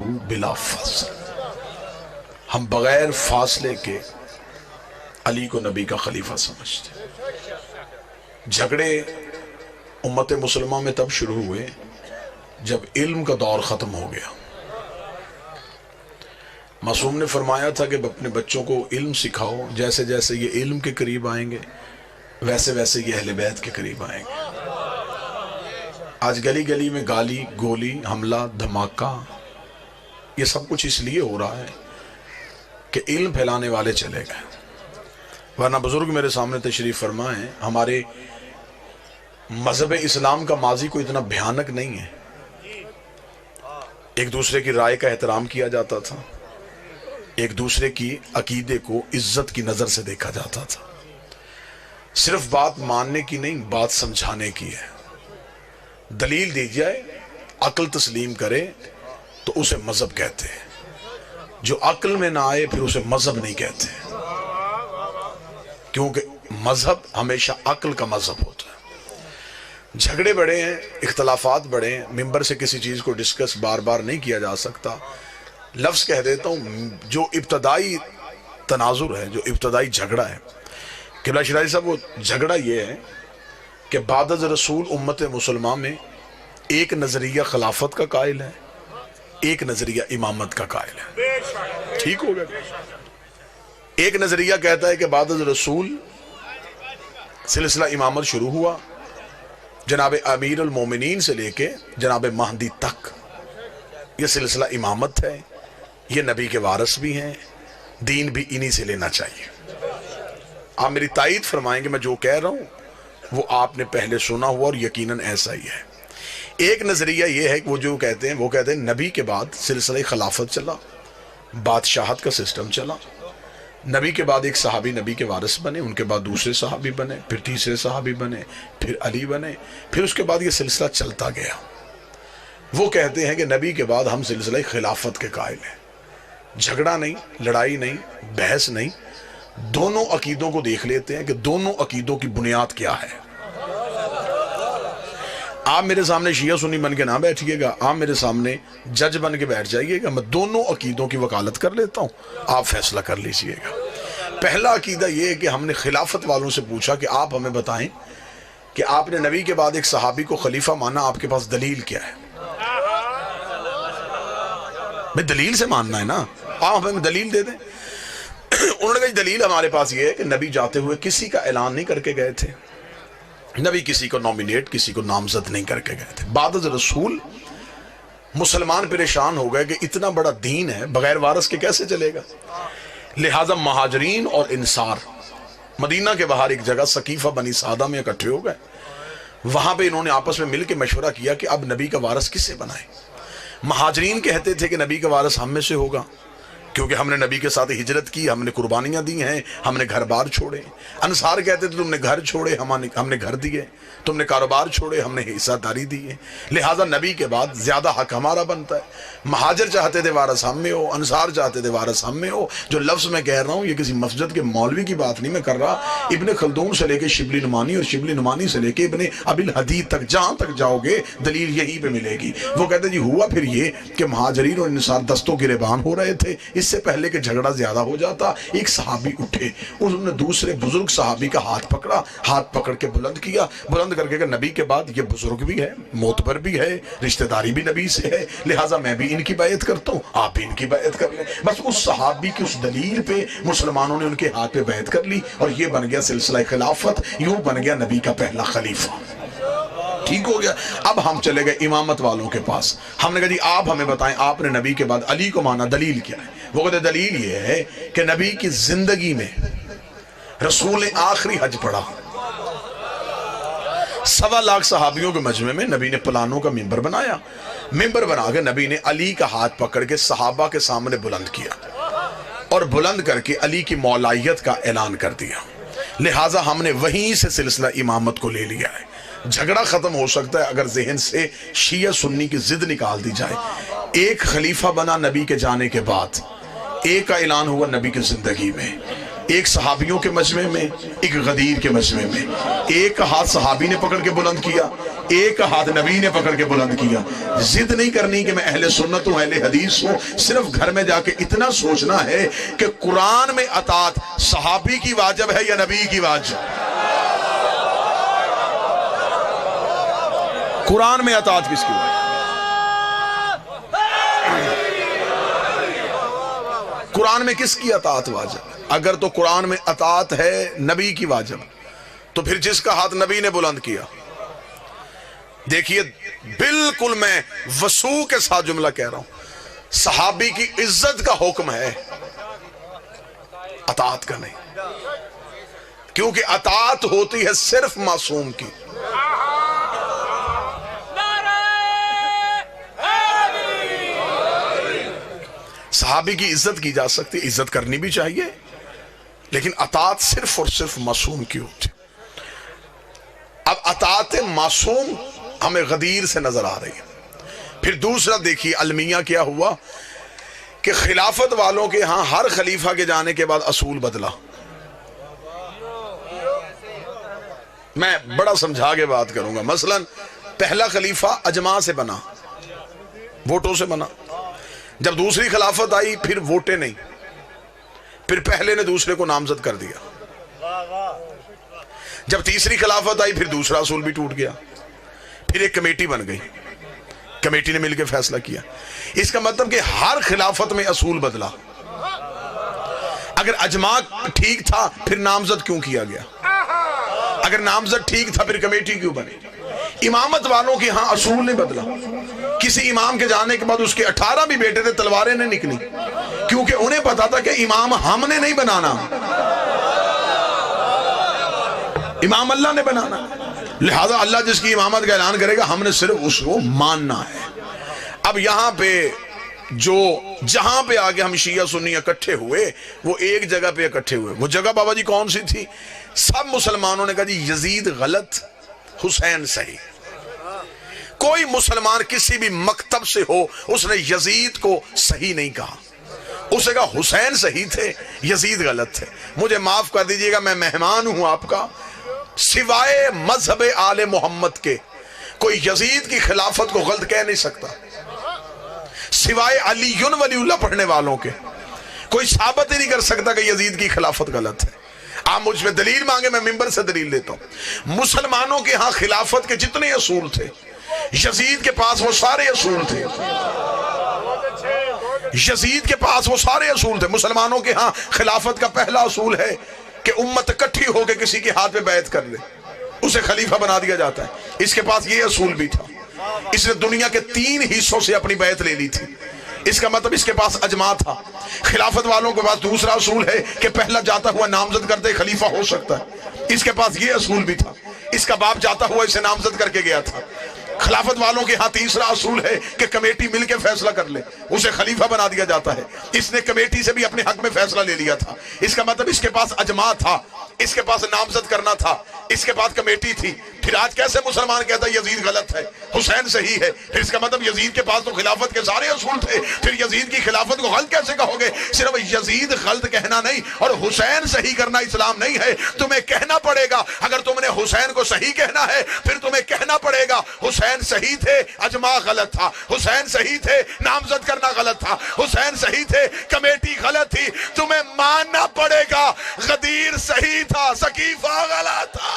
بلا فاصل، ہم بغیر فاصلے کے علی کو نبی کا خلیفہ سمجھتے۔ جھگڑے امت مسلمہ میں تب شروع ہوئے جب علم کا دور ختم ہو گیا۔ معصوم نے فرمایا تھا کہ اپنے بچوں کو علم سکھاؤ، جیسے جیسے یہ علم کے قریب آئیں گے ویسے ویسے یہ اہل بیت کے قریب آئیں گے۔ آج گلی گلی میں گالی گولی حملہ دھماکہ یہ سب کچھ اس لیے ہو رہا ہے کہ علم پھیلانے والے چلے گئے، ورنہ بزرگ میرے سامنے تشریف فرما ہے، ہمارے مذہب اسلام کا ماضی کو اتنا بھیانک نہیں ہے۔ ایک دوسرے کی رائے کا احترام کیا جاتا تھا، ایک دوسرے کی عقیدے کو عزت کی نظر سے دیکھا جاتا تھا۔ صرف بات ماننے کی نہیں، بات سمجھانے کی ہے۔ دلیل دی جائے، عقل تسلیم کرے تو اسے مذہب کہتے ہیں، جو عقل میں نہ آئے پھر اسے مذہب نہیں کہتے، کیونکہ مذہب ہمیشہ عقل کا مذہب ہوتا ہے۔ جھگڑے بڑے ہیں، اختلافات بڑے ہیں، ممبر سے کسی چیز کو ڈسکس بار بار نہیں کیا جا سکتا۔ لفظ کہہ دیتا ہوں، جو ابتدائی تناظر ہے، جو ابتدائی جھگڑا ہے، قبلہ شیرازی صاحب، وہ جھگڑا یہ ہے کہ بعد از رسول امت مسلمہ میں ایک نظریہ خلافت کا قائل ہے، ایک نظریہ امامت کا قائل ہے۔ ٹھیک ہو گیا؟ ایک نظریہ کہتا ہے کہ بعد از رسول سلسلہ امامت شروع ہوا، جناب امیر المومنین سے لے کے جناب مہدی تک یہ سلسلہ امامت ہے، یہ نبی کے وارث بھی ہیں، دین بھی انہی سے لینا چاہیے۔ آپ میری تائید فرمائیں کہ میں جو کہہ رہا ہوں وہ آپ نے پہلے سنا ہوا اور یقیناً ایسا ہی ہے۔ ایک نظریہ یہ ہے کہ وہ جو کہتے ہیں نبی کے بعد سلسلہ خلافت چلا، بادشاہت کا سسٹم چلا، نبی کے بعد ایک صحابی نبی کے وارث بنے، ان کے بعد دوسرے صحابی بنے، پھر تیسرے صحابی بنے، پھر علی بنے، پھر اس کے بعد یہ سلسلہ چلتا گیا۔ وہ کہتے ہیں کہ نبی کے بعد ہم سلسلہ خلافت کے قائل ہیں۔ جھگڑا نہیں، لڑائی نہیں، بحث نہیں، دونوں عقیدوں کو دیکھ لیتے ہیں کہ دونوں عقیدوں کی بنیاد کیا ہے۔ آپ میرے سامنے شیعہ سنی بن کے نہ بیٹھیے گا، آپ میرے سامنے جج بن کے بیٹھ جائیے گا، میں دونوں عقیدوں کی وکالت کر لیتا ہوں، آپ فیصلہ کر لیجئے گا۔ پہلا عقیدہ یہ ہے کہ ہم نے خلافت والوں سے پوچھا کہ آپ ہمیں بتائیں کہ آپ نے نبی کے بعد ایک صحابی کو خلیفہ مانا، آپ کے پاس دلیل کیا ہے؟ میں دلیل سے ماننا ہے نا، آپ ہمیں دلیل دے دیں۔ انہوں نے کہا دلیل ہمارے پاس یہ ہے کہ نبی جاتے ہوئے کسی کا اعلان نہیں کر کے گئے تھے، نبی کسی کو نومینیٹ، کسی کو نامزد نہیں کر کے گئے تھے۔ بعد از رسول مسلمان پریشان ہو گئے کہ اتنا بڑا دین ہے بغیر وارث کے کیسے چلے گا، لہٰذا مہاجرین اور انصار مدینہ کے باہر ایک جگہ سقیفہ بنی سعدہ میں اکٹھے ہو گئے۔ وہاں پہ انہوں نے آپس میں مل کے مشورہ کیا کہ اب نبی کا وارث کسے بنائیں۔ مہاجرین کہتے تھے کہ نبی کا وارث ہم میں سے ہوگا، کیونکہ ہم نے نبی کے ساتھ ہجرت کی، ہم نے قربانیاں دی ہیں، ہم نے گھر بار چھوڑے۔ انصار کہتے تھے تم نے گھر چھوڑے، ہم نے گھر دیے، تم نے کاروبار چھوڑے، ہم نے حصہ داری دی ہے، لہٰذا نبی کے بعد زیادہ حق ہمارا بنتا ہے۔ مہاجر چاہتے تھے وارث ہم میں ہو، انصار چاہتے تھے وارث ہم میں ہو۔ جو لفظ میں کہہ رہا ہوں یہ کسی مسجد کے مولوی کی بات نہیں میں کر رہا، ابن خلدون سے لے کے شبلی نعمانی اور شبلی نعمانی سے لے کے ابن ابی الحدید تک جہاں تک جاؤ گے دلیل یہی پہ ملے گی۔ وہ کہتے جی ہوا پھر یہ کہ مہاجرین اور انصار دستوں گریبان ہو رہے تھے، اس سے پہلے کہ جھگڑا زیادہ ہو جاتا ایک صحابی اٹھے، انہوں نے دوسرے بزرگ صحابی کا ہاتھ پکڑا، ہاتھ پکڑ کے بلند کیا، بلند کر کے کہ نبی کے بعد یہ بزرگ بھی ہے، معتبر بھی ہے، رشتہ داری بھی نبی سے ہے، لہٰذا میں بھی ان کی بیعت کرتا ہوں، آپ بھی ان کی بیعت کر لیں۔ بس اس صحابی کی اس دلیل پہ مسلمانوں نے ان کے ہاتھ پہ بیعت کر لی اور یہ بن گیا سلسلہ خلافت، یوں بن گیا نبی کا پہلا خلیفہ۔ ٹھیک ہو گیا؟ اب ہم چلے گئے امامت والوں کے پاس، ہم نے کہا جی آپ ہمیں بتائیں آپ نے نبی کے بعد علی کو مانا، دلیل کیا ہے؟ وہ کہتے دلیل یہ ہے کہ نبی کی زندگی میں رسول نے آخری حج پڑھا، 1.25 لاکھ صحابیوں کے مجمع میں نبی نے پلانوں کا ممبر بنایا، ممبر بنا کے نبی نے علی کا ہاتھ پکڑ کے صحابہ کے سامنے بلند کیا اور بلند کر کے علی کی مولائیت کا اعلان کر دیا، لہٰذا ہم نے وہیں سے سلسلہ امامت کو لے لیا ہے۔ جھگڑا ختم ہو سکتا ہے اگر ذہن سے شیعہ سنی کی ضد نکال دی جائے۔ ایک خلیفہ بنا نبی کے جانے کے بعد، ایک کا اعلان ہوا نبی کی زندگی میں، ایک صحابیوں کے مجمع میں، ایک غدیر کے مجمع میں، ایک ہاتھ صحابی نے پکڑ کے بلند کیا، ایک ہاتھ نبی نے پکڑ کے بلند کیا۔ ضد نہیں کرنی کہ میں اہل سنت ہوں، اہل حدیث ہوں، صرف گھر میں جا کے اتنا سوچنا ہے کہ قرآن میں اطاعت صحابی کی واجب ہے یا نبی کی واجب؟ قرآن میں اطاعت کس کی واجب؟ قرآن میں کس کی اطاعت واجب؟ اگر تو قرآن میں اطاعت ہے نبی کی واجب، تو پھر جس کا ہاتھ نبی نے بلند کیا، دیکھیے بالکل میں وسوع کے ساتھ جملہ کہہ رہا ہوں، صحابی کی عزت کا حکم ہے، اطاعت کا نہیں، کیونکہ اطاعت ہوتی ہے صرف معصوم کی۔ صحابی کی عزت کی جا سکتی، عزت کرنی بھی چاہیے، لیکن اطاعت صرف اور صرف معصوم کی ہوتی۔ اب اطاعت معصوم ہمیں غدیر سے نظر آ رہی ہے۔ پھر دوسرا دیکھیے المیہ کیا ہوا کہ خلافت والوں کے ہاں ہر خلیفہ کے جانے کے بعد اصول بدلا۔ میں بڑا سمجھا کے بات کروں گا۔ مثلا پہلا خلیفہ اجماع سے بنا، ووٹوں سے بنا، جب دوسری خلافت آئی پھر ووٹیں نہیں، پھر پہلے نے دوسرے کو نامزد کر دیا، جب تیسری خلافت آئی پھر دوسرا اصول بھی ٹوٹ گیا، پھر ایک کمیٹی بن گئی، کمیٹی نے مل کے فیصلہ کیا۔ اس کا مطلب کہ ہر خلافت میں اصول بدلا۔ اگر اجماع ٹھیک تھا پھر نامزد کیوں کیا گیا؟ اگر نامزد ٹھیک تھا پھر کمیٹی کیوں بنی؟ امامت والوں کے ہاں اصول نہیں بدلا۔ کسی امام کے جانے کے بعد اس کے 18 بھی بیٹے تھے، تلواریں نہیں نکلی، کیونکہ انہیں پتا تھا کہ امام ہم نے نہیں بنانا، امام اللہ نے بنانا، لہذا اللہ جس کی امامت کا اعلان کرے گا ہم نے صرف اس کو ماننا ہے۔ اب یہاں پہ جہاں پہ آگے ہم شیعہ سنی اکٹھے ہوئے، وہ ایک جگہ پہ اکٹھے ہوئے۔ وہ جگہ بابا جی کون سی تھی؟ سب مسلمانوں نے کہا جی یزید غلط، حسین صحیح۔ کوئی مسلمان کسی بھی مکتب سے ہو اس نے یزید کو صحیح نہیں کہا، اس نے کہا حسین صحیح تھے، یزید غلط تھے۔ مجھے معاف کر دیجئے گا، میں مہمان ہوں آپ کا، سوائے مذہب آل محمد کے کوئی یزید کی خلافت کو غلط کہہ نہیں سکتا، سوائے علی ولی اللہ پڑھنے والوں کے کوئی ثابت ہی نہیں کر سکتا کہ یزید کی خلافت غلط ہے۔ آپ مجھ میں دلیل مانگے، میں ممبر سے دلیل دیتا ہوں۔ مسلمانوں کے ہاں خلافت کے جتنے اصول تھے، یزید کے پاس وہ سارے اصول تھے، یزید کے پاس وہ سارے اصول تھے۔ مسلمانوں کے ہاں خلافت کا پہلا اصول ہے کہ امت اکٹھی ہو کے کسی کے ہاتھ پہ بیعت کر لے، اسے خلیفہ بنا دیا جاتا ہے۔ اس کے پاس یہ اصول بھی تھا، اس نے دنیا کے 3 حصوں سے اپنی بیعت لے لی تھی۔ اس کا مطلب اس کے پاس اجماع تھا۔ خلافت والوں کے پاس دوسرا اصول ہے کہ پہلا جاتا ہوا نامزد کرتے خلیفہ ہو سکتا ہے، اس کے پاس یہ اصول بھی تھا۔ اس کا باپ جاتا ہوا اسے نامزد کر کے گیا تھا۔ خلافت والوں کے ہاں تیسرا اصول ہے کہ کمیٹی مل کے فیصلہ کر لے، اسے خلیفہ بنا دیا جاتا ہے۔ اس نے کمیٹی سے بھی اپنے حق میں فیصلہ لے لیا تھا۔ اس کا مطلب اس کے پاس اجماع تھا، اس کے پاس نامزد کرنا تھا، اس کے بعد کمیٹی تھی۔ پھر آج کیسے مسلمان کہتا ہے یزید غلط ہے، حسین صحیح ہے؟ پھر اس کا مطلب یزید کے پاس تو خلافت کے سارے اصول تھے، پھر یزید کی خلافت کو غلط کیسے کہو گے؟ صرف یزید غلط کہنا نہیں اور حسین صحیح کرنا اسلام نہیں ہے۔ تمہیں کہنا پڑے گا، اگر تم نے حسین کو صحیح کہنا ہے پھر تمہیں کہنا پڑے گا حسین صحیح تھے، اجماع غلط تھا، حسین صحیح تھے، نامزد کرنا غلط تھا، حسین صحیح تھے، کمیٹی غلط تھی۔ تمہیں ماننا پڑے گا غدیر صحیح تھا، سقیفہ غلط تھا۔